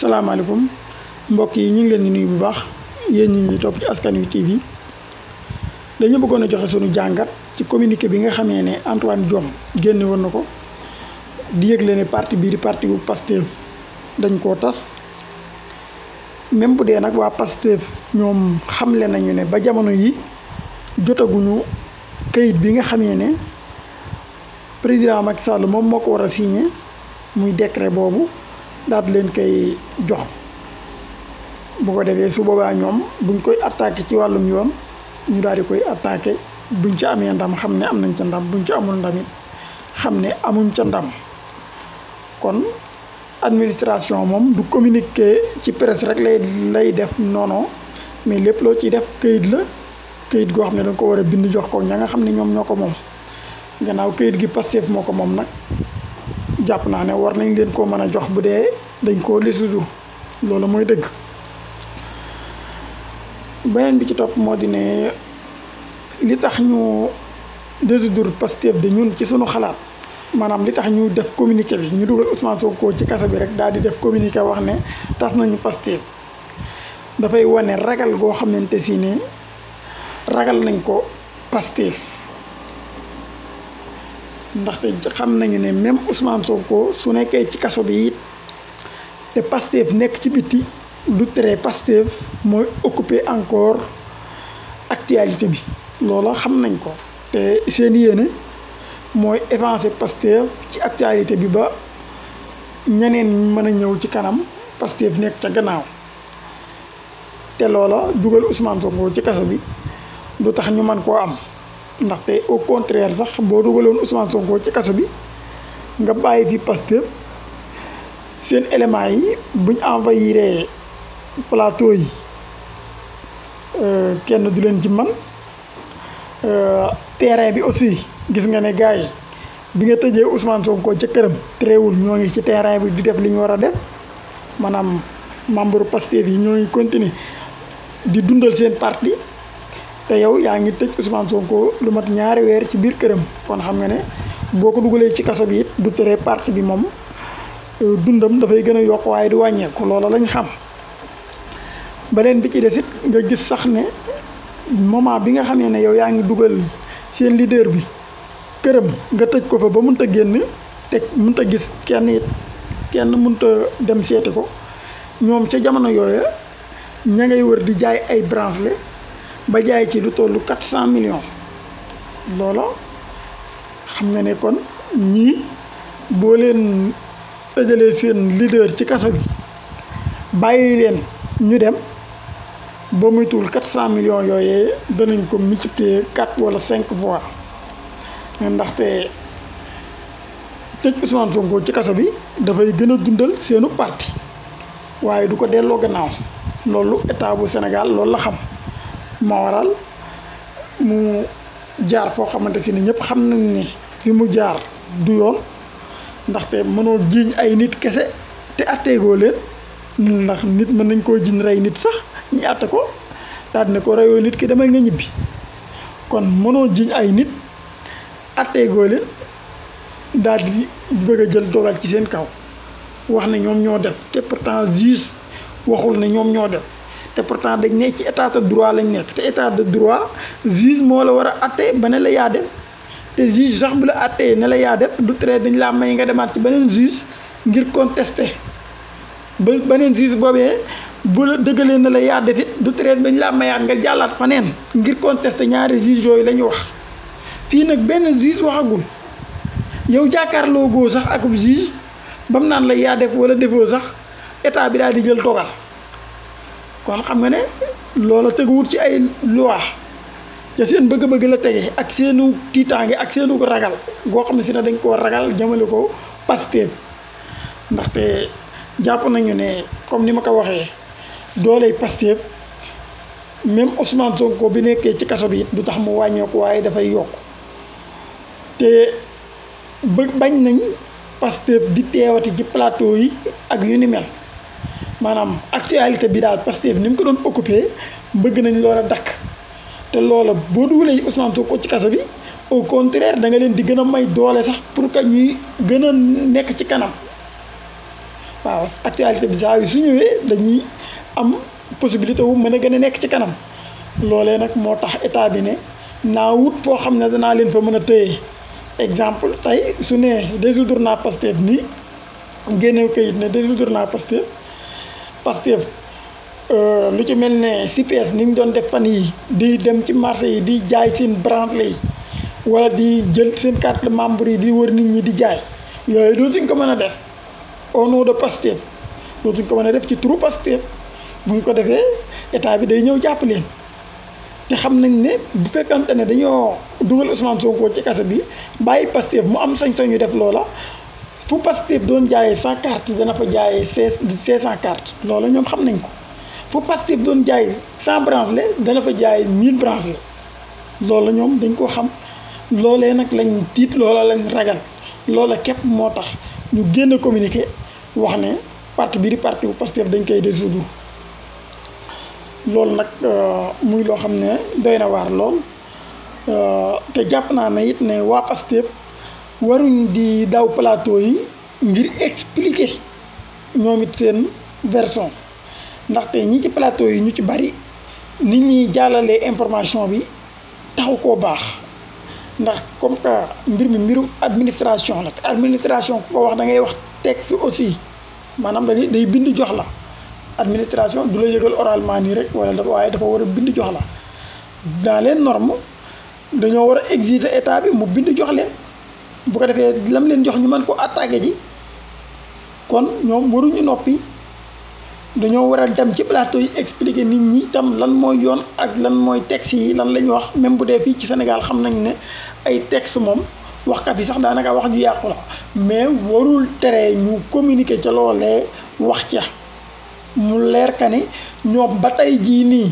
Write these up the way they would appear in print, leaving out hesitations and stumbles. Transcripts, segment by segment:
salaamaaleykum mbokk yi ñu ngi leen di nuyu bu baax yéen ñi topp ci Askan Wi TV dañu bëggoon a joxe sunu jàngat ci communiqué bi nga xamee ne Antoine Diome génne woon na ko di yëgle ne parti bii di parti bu Pastef dañ koo tas même bu dee nag waa Pastef ñoom xamle nañu ne ba jamono yi jotaguñu kayit bi nga xamee ne président Macky Sall moom moo ko war a signé muy décret boobu daal di leen koy jox bu ko defee su boobaa ñoom buñ koy attaqué ci wàllum yoon ñu daal di koy attaqué buñ ci amee ndam xam ne am nañ ca ndam buñ ci amul ndamit xam ne amuñ ca ndam kon administration moom du communiqué ci presse rek lay def non mais lépp loo ciy def kayit la kayit goo xam ne da nga ko war a bind jox ko ña nga xam ne ñoom ñoo ko moom gannaaw kayit gi Pastef moo ko moom nag jàpp naa ne war nañ leen koo mën a jox bu dee dañ koo lisudur loolu mooy dëgg. beneen bi ci topp moo di ne li tax ñu désoudre Pastef de ñun ci sunu xalaat maanaam li tax ñu def communiqué bi ñu dugal Ousmane Sonko ci kaso bi rek daal di def communiqué wax ne tas nañu Pastef dafay wane ragal goo xamante si ne ragal nañ ko Pastef ndaxte xam nañu ne même Ousmane Sonko su nekkee ci kaso bi it te Pastef nekk ci biti du tere Pastef mooy occuper encore actualité bi loola xam nañ ko te seen yéene mooy avancer Pastef ci actualité bi ba ñeneen mën a ñëw ci kanam Pastef nekk ca gannaaw te loola dugal Ousmane Sonko ci kaso bi du tax ñu mën koo am ndaxte au contraire sax boo dugaloon Ousmane Sonko ci kaso bi nga bàyyi fi Pastef seen éléments yi buñ envahiré plateau yi kenn du leen ci man terrain bi aussi gis nga ne gars yi bi nga tëjee Ousmane Sonko ca këram teewul ñoo ngi ci terrain bi di def li ñu war a def maanaam membre Pastef yi ñoo ngi continuer di dundal seen parti te yow yaa ngi tëj Ousmane Sonko lu mat ñaari weer ci biir këram kon xam nga ne boo ko dugalee ci kaso bi it du tere parti bi moom dundam dafay gën a yokk waaye di wàññeeku loola lañ xam. beneen bi ci des it nga gis sax ne moment bi nga xamee ne yow yaa ngi dugal seen leader bi këram nga tëj ko fa ba mënut a génn te mënut a gis kenn it kenn mënut a dem seeti ko ñoom ca jamono yooya ña ngay wër di jaay ay bracelet ba jaay ci lu tollu 400 millions loola xam nga ne kon ñii boo leen tëjalee seen leader ci kaso bi bàyyi leen ñu dem ba muy tuul 400 millions yooyee danañ ko multiplier 4 wala 5 fois ndaxte tëj Ousmane Sonko ci kaso bi dafay gën a dundal seenu parti waaye du ko delloo gannaaw loolu état bu Sénégal loolu la xam moo waral mu jaar foo xamante si ne ñëpp xam nañ ne fi mu jaar du yoon ndaxte mënoo jiiñ ay nit kese te atteegoo leen ndax nit mën nañ koo jiiñ rey nit sax ñu àtte ko daal di ne ko reyoo nit ki demal nga ñibbi kon mënoo jiiñ ay nit atteegoo leen daal di bëgg a jël dogal ci seen kaw wax ne ñoom ñoo def te pourtant juge waxul ne ñoom ñoo def te pourtant dañ ne ci état de droit lañ nekk te état de droit juge moo la war a atte ba ne la yaa def te juge sax bu la attee ne la yaa def du tere dañ laa may nga demaat ci beneen juge ngir contester ba beneen juge boobee bu la dëggalee na la yaa def it du tere dañ laa mayaat nga jàllaat faneen ngir contester ñaari juge yooyu la ñu wax fii nag benn juge waxagul yow jàkkaarloo goo sax akub juge ba mu naan la yaa def wala defoo sax état bi daal di jël dogal kon xam nga ne loola teguwut ci ay loi te seen bëgg-bëgg la tege ak seenu tiitaange ak seenu ko ragal goo xam ne si ne dañ koo ragal jëmale ko Pastef ndaxte jàpp nañu ne comme ni ma ko waxee dooley Pastef même Ousmane Sonko bi nekkee ci kaso bi it du tax mu wàññeeku waaye dafay yokk te bañ nañ Pastef di teewati ci plateau yi ak yu ni mel maanaam actualité bi daal Pastef ni mu ko doon occupé bëgg nañ loola dakk te loola boo dugalee Ousmane Sonko ci kaso bi au contraire da nga leen di gën a may doole sax pour que ñuy gën a nekk ci kanam waaw actualité bi saa yu su ñëwee dañuy am possibilité wu mën a gën a nekk ci kanam loolee nag moo tax état bi ne naa wut foo xam ne danaa leen fa mën a téye exemple tey su ne dissoudre naa Pastef nii génnew kayit ne dissoudre naa Pastef lu ci mel ne CPS ni mu doon def fan yi di dem ci marché yi di jaay seen branle yi wala di jël seen carte de membre yi di wër nit ñi di jaay yooyu dootuñ ko mën a def au nom de Pastef dootuñ ko mën a def ci turu Pastef bu ñu ko defee état bi day ñëw jàpp leen te xam nañ ne bu fekkante ne dañoo dugal Ousmane Sonko ci kaso bi bàyyi Pastef mu am sañ-sañu def loola fu Pastef doon jaayee 100 cartes dana fa jaayee 500 cartes loola ñoom xam nañ ko fu Pastef doon jaay 100 bracelets dana fa jaayee 1000 bracelets loola ñoom dañ ko xam loolee nag lañ tiit loola lañ ragal loola képp moo tax ñu génn communiqué wax ne parti bi di parti bu Pastef dañ koy dissoudre loolu nag muy loo xam ne doy na waar lool te jàpp naa ne it ne waa Pastef waruñ di daw plateau yi ngir expliquer ñoom it seen version ndaxte ñi ci plateau yi ñu ci bari nit ñi jàllalee information bi taxu koo baax ndax comme que mbir mi mbirum administration la administration ku ko wax da ngay wax texte aussi maanaam day bind jox la administration du la yëgal oralement nii rek wala dafa waaye dafa war a bind jox la dans les normes dañoo war a exiger état bi mu bind jox leen bu ko defee lam leen jox ñu mën ko attaqué ji kon ñoom waruñu noppi dañoo war a dem ci plateau yi expliquer nit ñi tam lan mooy yoon ak lan mooy texte yi lan la ñu wax même bu dee fii ci Sénégal xam nañ ne ay texte moom waxkat yi sax daanaka wax ju yàqu la mais warul tere ñu communiquer ca loolee wax ca mu leer ka ne ñoom ba tey jii nii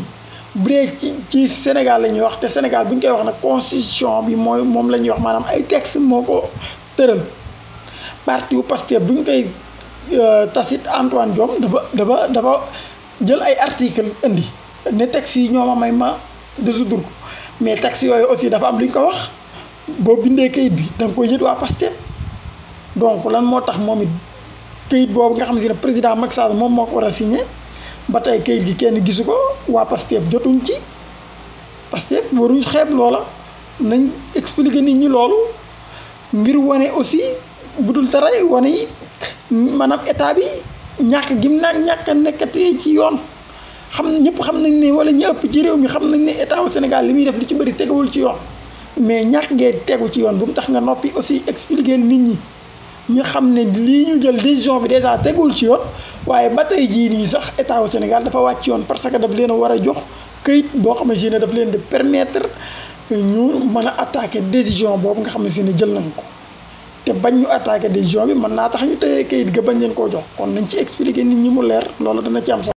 bu dee ci Sénégal la ñuy wax te Sénégal bu ñu koy wax nag constitution bi mooy moom la ñuy wax maanaam ay texte moo ko tëral parti wu Pastef bu ñu koy tasit Antoine Diome dafa jël ay article indi ne texte yi ñoo ma may ma dissoudre ko mais texte yooyu aussi dafa am lu ñu ko wax boo bindee kayit bi da nga koy yët waa Pastef donc lan moo tax moom it kayit boobu nga xam si ne président Macky Sall moom moo ko war a signé ba tey kayit gi kenn gisu ko waa Pastef jotuñ ci Pastef waruñ xeeb loola nañ expliquer nit ñi loolu ngir wane aussi bu dul dara wane yi maanaam état bi ñàkk gim naag ñàkk a nekkatee ci yoon ñëpp xam nañ ne wala ñi ëpp ci réew mi xam nañ ne état au Sénégal li muy def li ci bëri tegawul ci yoon mais ñàkk ngee tegu ci yoon bu mu tax nga noppi aussi expliquer nit ñi ñu xam ne lii ñu jël décision bi déjà tegul ci yoon waaye ba tey jii nii sax état au Sénégal dafa wàcc yoon parce que daf leen a war a jox këyit boo xam ne daf leen di permettre ñu mën a attaquer décision boobu nga xam ne jël nañ ko te bañ ñu attaquer décision bi mën naa tax ñu tëyee këyit ga bañ leen koo jox kon nañ ci expliquer nit ñi mu leer loolu dana ci am sax